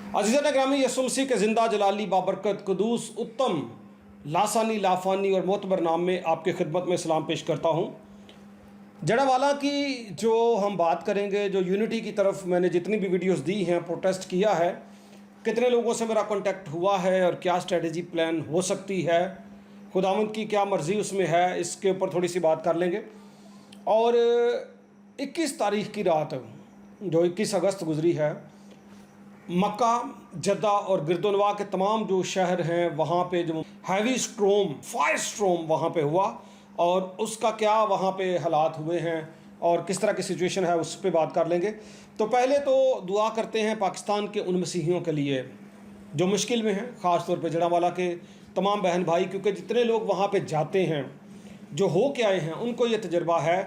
अज़ीज़ान ग्रामी, यसुम मसीह के ज़िंदा जलाली बाबरकत कुदूस उत्तम लासानी लाफानी और मोतबर नाम में आपकी खिदमत में सलाम पेश करता हूँ। जड़ावाला की जो हम बात करेंगे, जो यूनिटी की तरफ मैंने जितनी भी वीडियोस दी हैं, प्रोटेस्ट किया है, कितने लोगों से मेरा कांटेक्ट हुआ है और क्या स्ट्रेटजी प्लान हो सकती है, खुदावंद की क्या मर्ज़ी उसमें है, इसके ऊपर थोड़ी सी बात कर लेंगे। और 21 तारीख की रात जो 21 अगस्त गुजरी है, मक्का, जद्दा और गिरदोनवा के तमाम जो शहर हैं वहाँ पे जो हैवी स्ट्रोम, फायर स्ट्रोम वहाँ पे हुआ और उसका क्या वहाँ पे हालात हुए हैं और किस तरह की सिचुएशन है, उस पर बात कर लेंगे। तो पहले तो दुआ करते हैं पाकिस्तान के उन मसीहियों के लिए जो मुश्किल में हैं, ख़ास तौर पे जड़ावाला के तमाम बहन भाई, क्योंकि जितने लोग वहाँ पे जाते हैं, जो हो के आए हैं, उनको ये तजर्बा है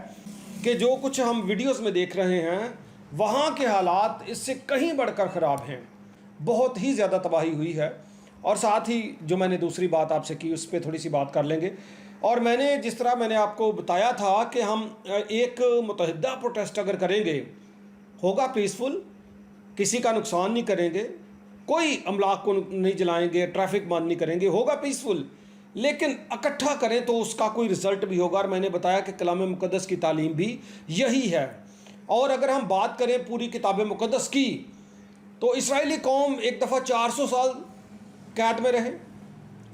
कि जो कुछ हम वीडियोस में देख रहे हैं वहाँ के हालात इससे कहीं बढ़कर ख़राब हैं। बहुत ही ज़्यादा तबाही हुई है। और साथ ही जो मैंने दूसरी बात आपसे की उस पर थोड़ी सी बात कर लेंगे। और मैंने जिस तरह मैंने आपको बताया था कि हम एक मुतहदा प्रोटेस्ट अगर करेंगे, होगा पीसफुल, किसी का नुकसान नहीं करेंगे, कोई अमलाक को नहीं जलाएंगे, ट्रैफिक बंद नहीं करेंगे, होगा पीसफुल, लेकिन इकट्ठा करें तो उसका कोई रिज़ल्ट भी होगा। और मैंने बताया कि कलाम मुक़द्दस की तालीम भी यही है। और अगर हम बात करें पूरी किताब मुक़द्दस की, तो इस्राएली कौम एक दफ़ा 400 साल कैद में रहे,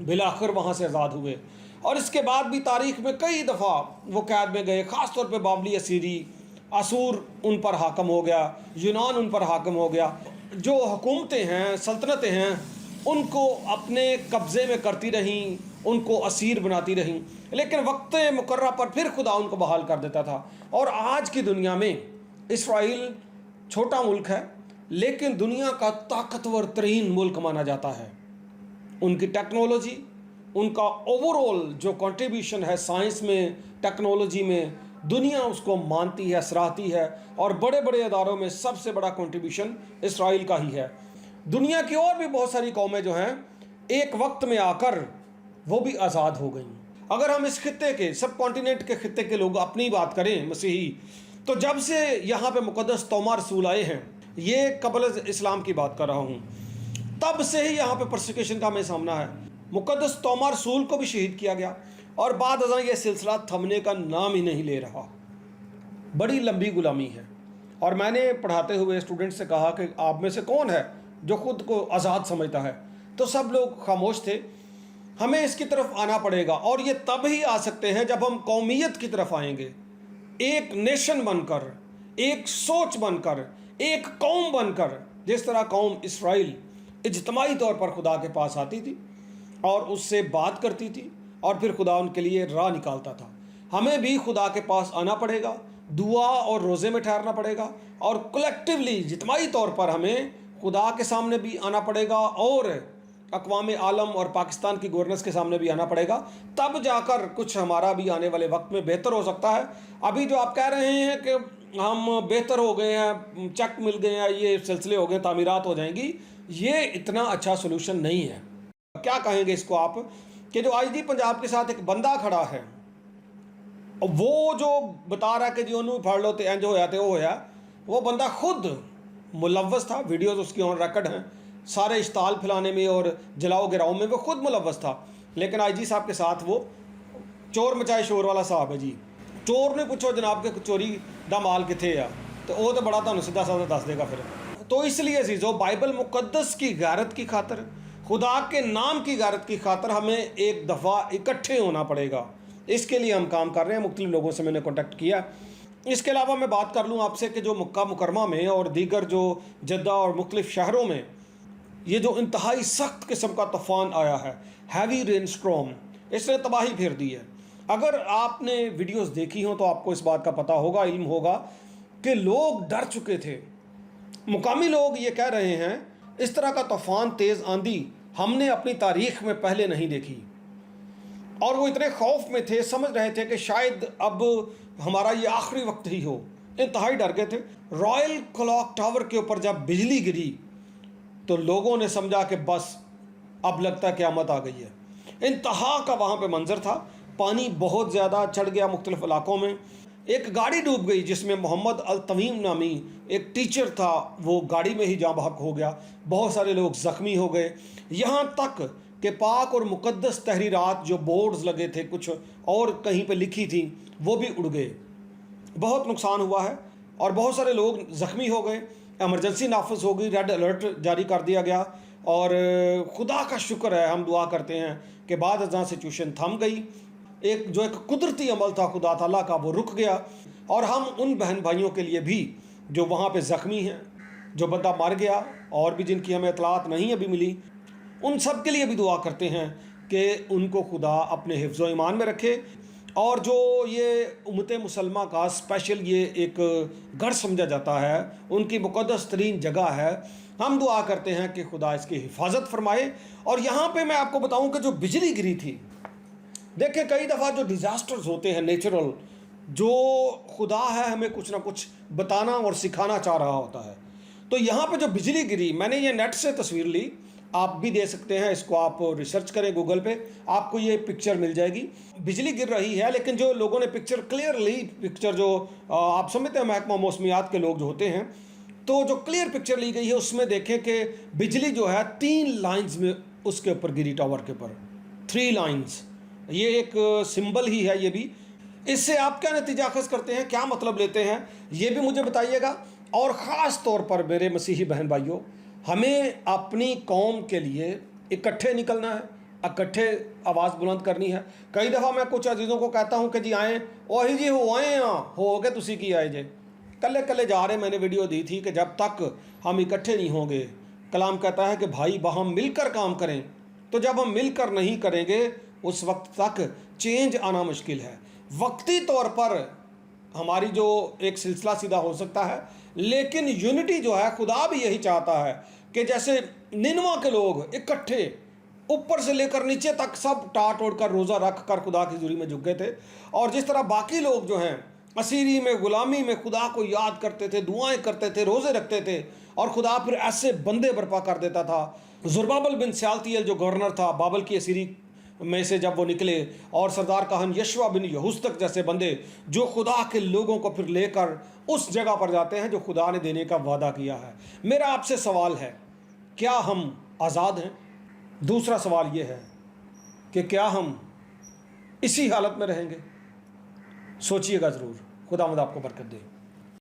बिलाखिर वहाँ से आज़ाद हुए। और इसके बाद भी तारीख़ में कई दफ़ा वो कैद में गए, ख़ास तौर पे बाबली असीरी, असूर उन पर हाकम हो गया, यूनान उन पर हाकम हो गया। जो हुकूमतें हैं, सल्तनतें हैं, उनको अपने कब्ज़े में करती रहीं, उनको असीर बनाती रहीं, लेकिन वक्त मुकर्रा पर फिर खुदा उनको बहाल कर देता था। और आज की दुनिया में इसराइल छोटा मुल्क है, लेकिन दुनिया का ताकतवर तरीन मुल्क माना जाता है। उनकी टेक्नोलॉजी, उनका ओवरऑल जो कंट्रीब्यूशन है साइंस में, टेक्नोलॉजी में, दुनिया उसको मानती है, सराहती है। और बड़े बड़े अदारों में सबसे बड़ा कंट्रीब्यूशन इसराइल का ही है। दुनिया की और भी बहुत सारी कौमें जो हैं एक वक्त में आकर वो भी आज़ाद हो गईं। अगर हम इस खित्ते के, सब कॉन्टिनेंट के खित्ते के लोग अपनी बात करें मसीही, तो जब से यहाँ पे मुक़द्दस तोमा रसूल आए हैं, ये कबल इस्लाम की बात कर रहा हूँ, तब से ही यहाँ पे परसिक्यूशन का हमें सामना है। मुक़द्दस तोमा रसूल को भी शहीद किया गया और बाद अज़ां ये सिलसिला थमने का नाम ही नहीं ले रहा। बड़ी लंबी गुलामी है। और मैंने पढ़ाते हुए स्टूडेंट से कहा कि आप में से कौन है जो ख़ुद को आज़ाद समझता है, तो सब लोग खामोश थे। हमें इसकी तरफ आना पड़ेगा और ये तब ही आ सकते हैं जब हम कौमियत की तरफ आएंगे, एक नेशन बनकर, एक सोच बनकर, एक कौम बनकर। जिस तरह कौम इसराइल इज्तिमाई तौर पर खुदा के पास आती थी और उससे बात करती थी और फिर खुदा उनके लिए राह निकालता था, हमें भी खुदा के पास आना पड़ेगा, दुआ और रोज़े में ठहरना पड़ेगा और कलेक्टिवली इज्तिमाई तौर पर हमें खुदा के सामने भी आना पड़ेगा और अक़वाम आलम और पाकिस्तान की गवर्नेंस के सामने भी आना पड़ेगा। तब जाकर कुछ हमारा भी आने वाले वक्त में बेहतर हो सकता है। अभी जो आप कह रहे हैं कि हम बेहतर हो गए हैं, चेक मिल गए हैं, ये सिलसिले हो गए, तामीरात हो जाएंगी, ये इतना अच्छा सोल्यूशन नहीं है। क्या कहेंगे इसको आप कि जो आईजी पंजाब के साथ एक बंदा खड़ा है, वो जो बता रहा है कि जी उन्होंने फाड़ लो तो इंज होया तो वो होया, वो बंदा खुद मुलव्वस था, वीडियोज़ उसकी ऑन रिकॉर्ड हैं, सारे इश्ताल फैलाने में और जलाओ गिराओ में वो खुद मुलव्वस था। लेकिन आईजी साहब के साथ वो चोर मचाए शोर वाला साहब है जी। चोर ने पूछो जनाब के चोरी दा माल किथे आ, तो वो तो बड़ा तुहानू सीधा साधा दस देगा फिर। तो इसलिए अजीज़ो, बाइबल मुक़द्दस की गैरत की खातर, खुदा के नाम की गैरत की खातर हमें एक दफ़ा इकट्ठे होना पड़ेगा। इसके लिए हम काम कर रहे हैं। मुख्तलिफ लोगों से मैंने कॉन्टेक्ट किया। इसके अलावा मैं बात कर लूँ आपसे कि जो मक्का मुकरमा में और दीगर जो जद्दा और मुख्तलिफ शहरों में ये जो इंतहाई सख्त किस्म का तूफ़ान आया है, हैवी रेन स्ट्रॉम, इसने तबाही फेर दी है। अगर आपने वीडियोस देखी हो तो आपको इस बात का पता होगा, इल्म होगा कि लोग डर चुके थे। मुकामी लोग ये कह रहे हैं इस तरह का तूफ़ान, तेज़ आंधी हमने अपनी तारीख़ में पहले नहीं देखी। और वो इतने खौफ में थे, समझ रहे थे कि शायद अब हमारा ये आखिरी वक्त ही हो, इंतहाई डर गए थे। रॉयल क्लॉक टावर के ऊपर जब बिजली गिरी तो लोगों ने समझा कि बस अब लगता है क़यामत आ गई है। इंतहा का वहाँ पे मंजर था। पानी बहुत ज़्यादा चढ़ गया मुख्तलिफ इलाकों में। एक गाड़ी डूब गई जिसमें मोहम्मद अल तमीम नामी एक टीचर था, वो गाड़ी में ही जाँ बहक हो गया। बहुत सारे लोग ज़ख्मी हो गए। यहाँ तक कि पाक और मुक़द्दस तहरीरात जो बोर्ड्स लगे थे कुछ और कहीं पे लिखी थी वो भी उड़ गए। बहुत नुकसान हुआ है और बहुत सारे लोग ज़ख्मी हो गए। एमरजेंसी नाफिज हो गई, रेड अलर्ट जारी कर दिया गया। और खुदा का शुक्र है, हम दुआ करते हैं कि बाद अज़ां सिचुएशन थम गई। एक कुदरती अमल था खुदा ताला का, वो रुक गया। और हम उन बहन भाइयों के लिए भी जो वहाँ पे ज़ख्मी हैं, जो बंदा मर गया और भी जिनकी हमें इतलात नहीं अभी मिली, उन सब के लिए भी दुआ करते हैं कि उनको खुदा अपने हिफ्ज़ व ईमान में रखे। और जो ये उम्मत मुसलमा का स्पेशल ये एक घर समझा जाता है, उनकी मुक़द्दस तरीन जगह है, हम दुआ करते हैं कि खुदा इसकी हिफाजत फरमाए। और यहाँ पे मैं आपको बताऊँ कि जो बिजली गिरी थी, देखिए कई दफ़ा जो डिज़ास्टर्स होते हैं नेचुरल, जो खुदा है हमें कुछ ना कुछ बताना और सिखाना चाह रहा होता है। तो यहाँ पे जो बिजली गिरी, मैंने ये नेट से तस्वीर ली, आप भी दे सकते हैं, इसको आप रिसर्च करें गूगल पे, आपको ये पिक्चर मिल जाएगी। बिजली गिर रही है, लेकिन जो लोगों ने पिक्चर क्लियर ली, पिक्चर जो आप समझते हैं महकमा मौसमियात के लोग जो होते हैं, तो जो क्लियर पिक्चर ली गई है उसमें देखें कि बिजली जो है 3 लाइन्स में उसके ऊपर गिरी, टावर के ऊपर 3 लाइन्स। ये एक सिंबल ही है ये भी। इससे आप क्या नतीजा अखज़ करते हैं, क्या मतलब लेते हैं, ये भी मुझे बताइएगा। और ख़ास तौर पर मेरे मसीही बहन भाइयों, हमें अपनी कौम के लिए इकट्ठे निकलना है, इकट्ठे आवाज़ बुलंद करनी है। कई दफ़ा मैं कुछ अजीज़ों को कहता हूँ कि जी आएँ, वही जी हो आए हो गए तुसी की आए जे, कल्ले कल्ले जा रहे। मैंने वीडियो दी थी कि जब तक हम इकट्ठे नहीं होंगे, कलाम कहता है कि भाई हम मिलकर काम करें। तो जब हम मिलकर नहीं करेंगे उस वक्त तक चेंज आना मुश्किल है। वक्ती तौर पर हमारी जो एक सिलसिला सीधा हो सकता है, लेकिन यूनिटी जो है, खुदा भी यही चाहता है कि जैसे निनवा के लोग इकट्ठे ऊपर से लेकर नीचे तक सब टाट ओढ़ कर रोज़ा रख कर खुदा की हुजूरी में झुक गए थे। और जिस तरह बाकी लोग जो हैं असीरी में, गुलामी में खुदा को याद करते थे, दुआएं करते थे, रोज़े रखते थे, और खुदा फिर ऐसे बंदे बर्पा कर देता था। ज़ुरबाबल बिन सयालतियल जो गवर्नर था बाबल की असीरी में से, जब वो निकले, और सरदार काहन यशवा बिन यहूस्तक जैसे बंदे जो खुदा के लोगों को फिर लेकर उस जगह पर जाते हैं जो खुदा ने देने का वादा किया है। मेरा आपसे सवाल है, क्या हम आज़ाद हैं? दूसरा सवाल ये है कि क्या हम इसी हालत में रहेंगे? सोचिएगा ज़रूर। खुदावंद आपको बरकत दे।